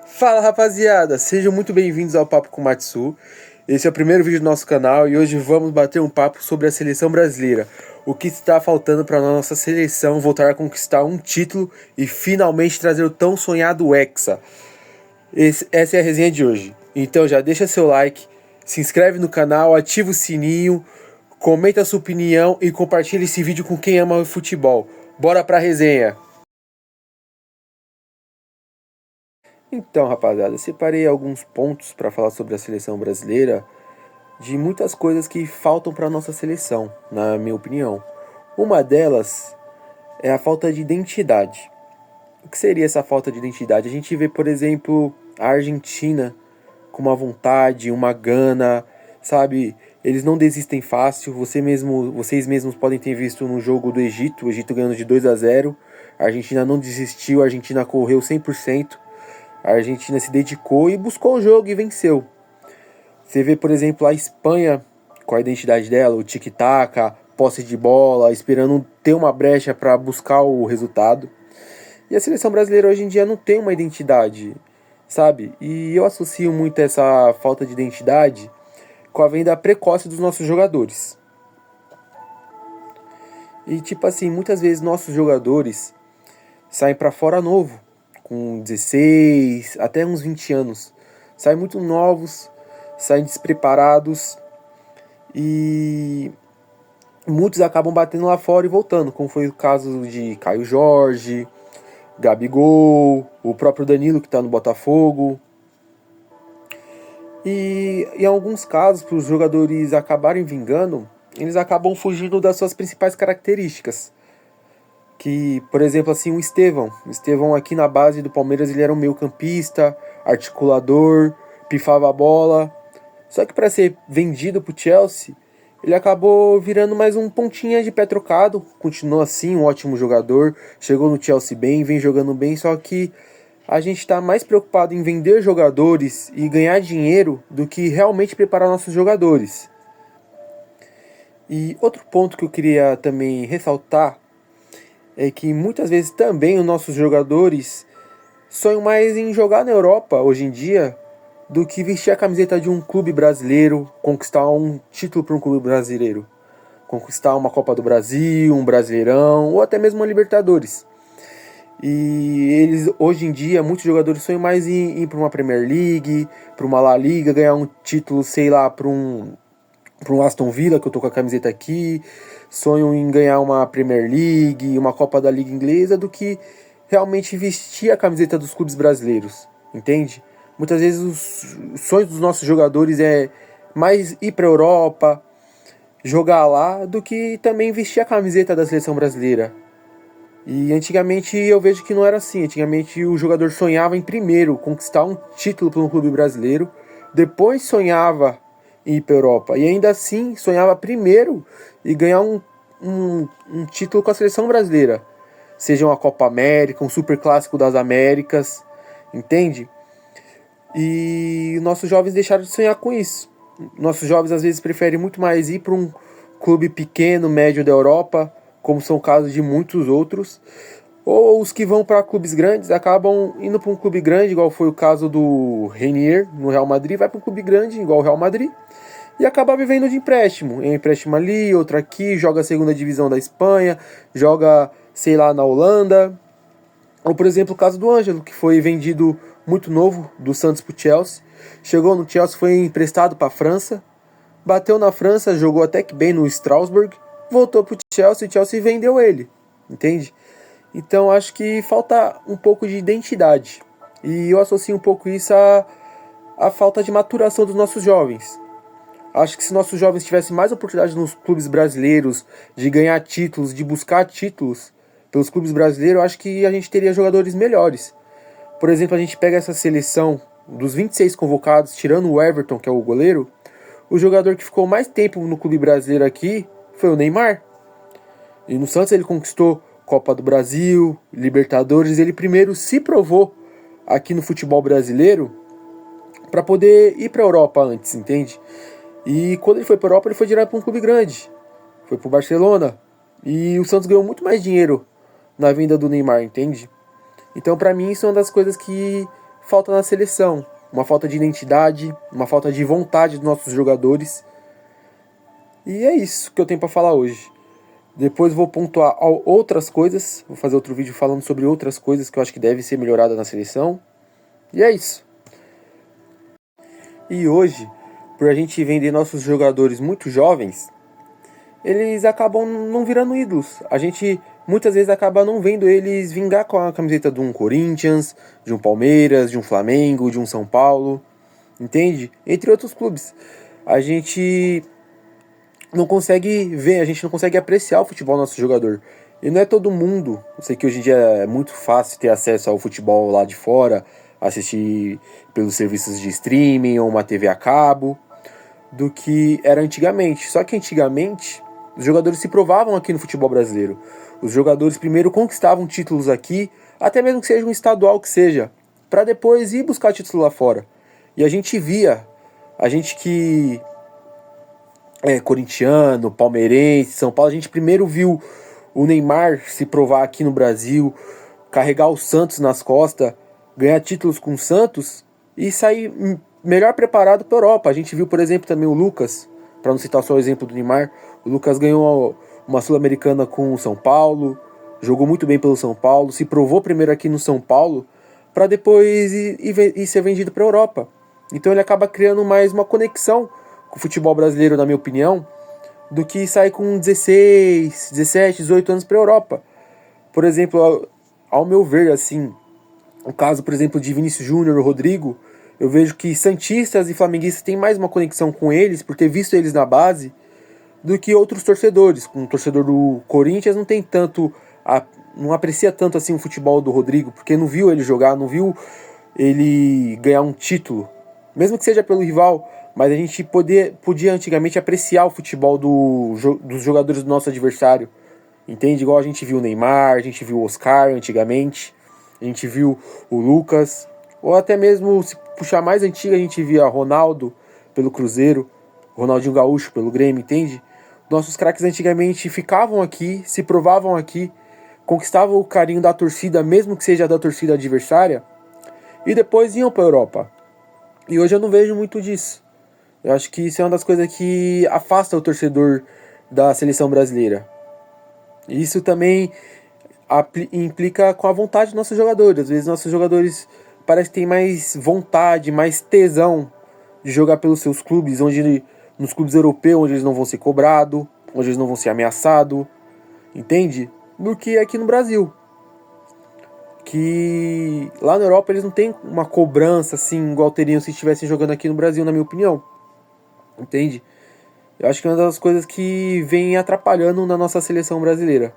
Fala rapaziada, sejam muito bem-vindos ao Papo com Matsu. Esse é o primeiro vídeo do nosso canal e hoje vamos bater um papo sobre a seleção brasileira. O que está faltando para a nossa seleção voltar a conquistar um título e finalmente trazer o tão sonhado Hexa. Essa é a resenha de hoje. Então já deixa seu like, se inscreve no canal, ativa o sininho, comenta a sua opinião e compartilha esse vídeo com quem ama o futebol. Bora pra resenha! Então, rapaziada, eu separei alguns pontos para falar sobre a seleção brasileira de muitas coisas que faltam para nossa seleção, na minha opinião. Uma delas é a falta de identidade. O que seria essa falta de identidade? A gente vê, por exemplo, a Argentina com uma vontade, uma gana, sabe? Eles não desistem fácil. Vocês mesmos podem ter visto no jogo do Egito, o Egito ganhando de 2-0. A Argentina não desistiu, a Argentina correu 100%. A Argentina se dedicou e buscou o jogo e venceu. Você vê, por exemplo, a Espanha com a identidade dela, o tic-tac, posse de bola, esperando ter uma brecha para buscar o resultado. E a seleção brasileira hoje em dia não tem uma identidade, sabe? E eu associo muito essa falta de identidade com a venda precoce dos nossos jogadores. E tipo assim, muitas vezes nossos jogadores saem para fora novo, com 16, até uns 20 anos. Saem muito novos, saem despreparados e muitos acabam batendo lá fora e voltando, como foi o caso de Caio Jorge, Gabigol, o próprio Danilo que está no Botafogo. E em alguns casos, para os jogadores acabarem vingando, eles acabam fugindo das suas principais características. Que, por exemplo, assim, o Estevão aqui na base do Palmeiras, ele era um meio-campista, articulador, pifava a bola. Só que para ser vendido pro Chelsea, ele acabou virando mais um pontinha de pé trocado. Continuou assim, um ótimo jogador, chegou no Chelsea bem, vem jogando bem, só que a gente está mais preocupado em vender jogadores e ganhar dinheiro do que realmente preparar nossos jogadores. E outro ponto que eu queria também ressaltar é que muitas vezes também os nossos jogadores sonham mais em jogar na Europa hoje em dia do que vestir a camiseta de um clube brasileiro, conquistar um título para um clube brasileiro, conquistar uma Copa do Brasil, um Brasileirão ou até mesmo uma Libertadores. E eles hoje em dia, muitos jogadores sonham mais em ir para uma Premier League, para uma La Liga, ganhar um título, sei lá, para um Aston Villa, que eu tô com a camiseta aqui, sonham em ganhar uma Premier League, uma Copa da Liga Inglesa, do que realmente vestir a camiseta dos clubes brasileiros, entende? Muitas vezes os sonhos dos nossos jogadores é mais ir para a Europa, jogar lá, do que também vestir a camiseta da seleção brasileira. E antigamente eu vejo que não era assim. Antigamente o jogador sonhava em primeiro conquistar um título para um clube brasileiro, depois sonhava em ir para a Europa. E ainda assim sonhava primeiro em ganhar um título com a seleção brasileira. Seja uma Copa América, um Super Clássico das Américas, entende? E nossos jovens deixaram de sonhar com isso. Nossos jovens às vezes preferem muito mais ir para um clube pequeno, médio da Europa, como são casos de muitos outros, ou os que vão para clubes grandes acabam indo para um clube grande, igual foi o caso do Renier no Real Madrid, vai para um clube grande, igual o Real Madrid, e acaba vivendo de empréstimo. Um empréstimo ali, outro aqui, joga a segunda divisão da Espanha, joga, sei lá, na Holanda. Ou, por exemplo, o caso do Ângelo, que foi vendido muito novo do Santos para o Chelsea. Chegou no Chelsea, foi emprestado para a França, bateu na França, jogou até que bem no Strasbourg, voltou para o Chelsea e o Chelsea vendeu ele, entende? Então acho que falta um pouco de identidade. E eu associo um pouco isso à falta de maturação dos nossos jovens. Acho que se nossos jovens tivessem mais oportunidade nos clubes brasileiros, de ganhar títulos, de buscar títulos pelos clubes brasileiros, acho que a gente teria jogadores melhores. Por exemplo, a gente pega essa seleção dos 26 convocados, tirando o Everton, que é o goleiro, o jogador que ficou mais tempo no clube brasileiro aqui foi o Neymar. E no Santos ele conquistou Copa do Brasil, Libertadores, ele primeiro se provou aqui no futebol brasileiro para poder ir para a Europa antes, entende? E quando ele foi para a Europa, ele foi direto para um clube grande. Foi para o Barcelona. E o Santos ganhou muito mais dinheiro na venda do Neymar, entende? Então, para mim, isso é uma das coisas que falta na seleção. Uma falta de identidade, uma falta de vontade dos nossos jogadores. E é isso que eu tenho para falar hoje. Depois vou pontuar outras coisas, vou fazer outro vídeo falando sobre outras coisas que eu acho que devem ser melhoradas na seleção. E é isso. E hoje, por a gente vender nossos jogadores muito jovens, eles acabam não virando ídolos. A gente muitas vezes acaba não vendo eles vingar com a camiseta de um Corinthians, de um Palmeiras, de um Flamengo, de um São Paulo, entende? Entre outros clubes. A gente não consegue ver, a gente não consegue apreciar o futebol do nosso jogador. E não é todo mundo, eu sei que hoje em dia é muito fácil ter acesso ao futebol lá de fora, assistir pelos serviços de streaming ou uma TV a cabo, do que era antigamente. Só que antigamente os jogadores se provavam aqui no futebol brasileiro. Os jogadores primeiro conquistavam títulos aqui, até mesmo que seja um estadual que seja, para depois ir buscar título lá fora. E a gente via, a gente que corintiano, palmeirense, São Paulo, a gente primeiro viu o Neymar se provar aqui no Brasil, carregar o Santos nas costas, ganhar títulos com o Santos e sair melhor preparado para a Europa. A gente viu, por exemplo, também o Lucas, para não citar só o exemplo do Neymar, o Lucas ganhou uma Sul-Americana com o São Paulo, jogou muito bem pelo São Paulo, se provou primeiro aqui no São Paulo, para depois ir ser vendido para a Europa. Então ele acaba criando mais uma conexão com o futebol brasileiro, na minha opinião, do que sair com 16, 17, 18 anos para a Europa. Por exemplo, ao meu ver, assim, o caso, por exemplo, de Vinícius Júnior ou Rodrigo, eu vejo que santistas e flamenguistas têm mais uma conexão com eles, por ter visto eles na base, do que outros torcedores. Um torcedor do Corinthians não tem tanto, não aprecia tanto assim o futebol do Rodrigo, porque não viu ele jogar, não viu ele ganhar um título, mesmo que seja pelo rival. Mas a gente podia antigamente apreciar o futebol dos jogadores do nosso adversário, entende? Igual a gente viu o Neymar, a gente viu o Oscar antigamente, a gente viu o Lucas, ou até mesmo, se puxar mais antiga, a gente via Ronaldo pelo Cruzeiro, Ronaldinho Gaúcho pelo Grêmio, entende? Nossos craques antigamente ficavam aqui, se provavam aqui, conquistavam o carinho da torcida, mesmo que seja da torcida adversária, e depois iam para a Europa. E hoje eu não vejo muito disso. Eu acho que isso é uma das coisas que afasta o torcedor da seleção brasileira. E isso também implica com a vontade dos nossos jogadores. Às vezes nossos jogadores parece que têm mais vontade, mais tesão de jogar pelos seus clubes, nos clubes europeus, onde eles não vão ser cobrados, onde eles não vão ser ameaçados, entende? Do que aqui no Brasil. Que lá na Europa eles não têm uma cobrança assim, igual teriam se estivessem jogando aqui no Brasil, na minha opinião. Entende? Eu acho que é uma das coisas que vem atrapalhando na nossa seleção brasileira.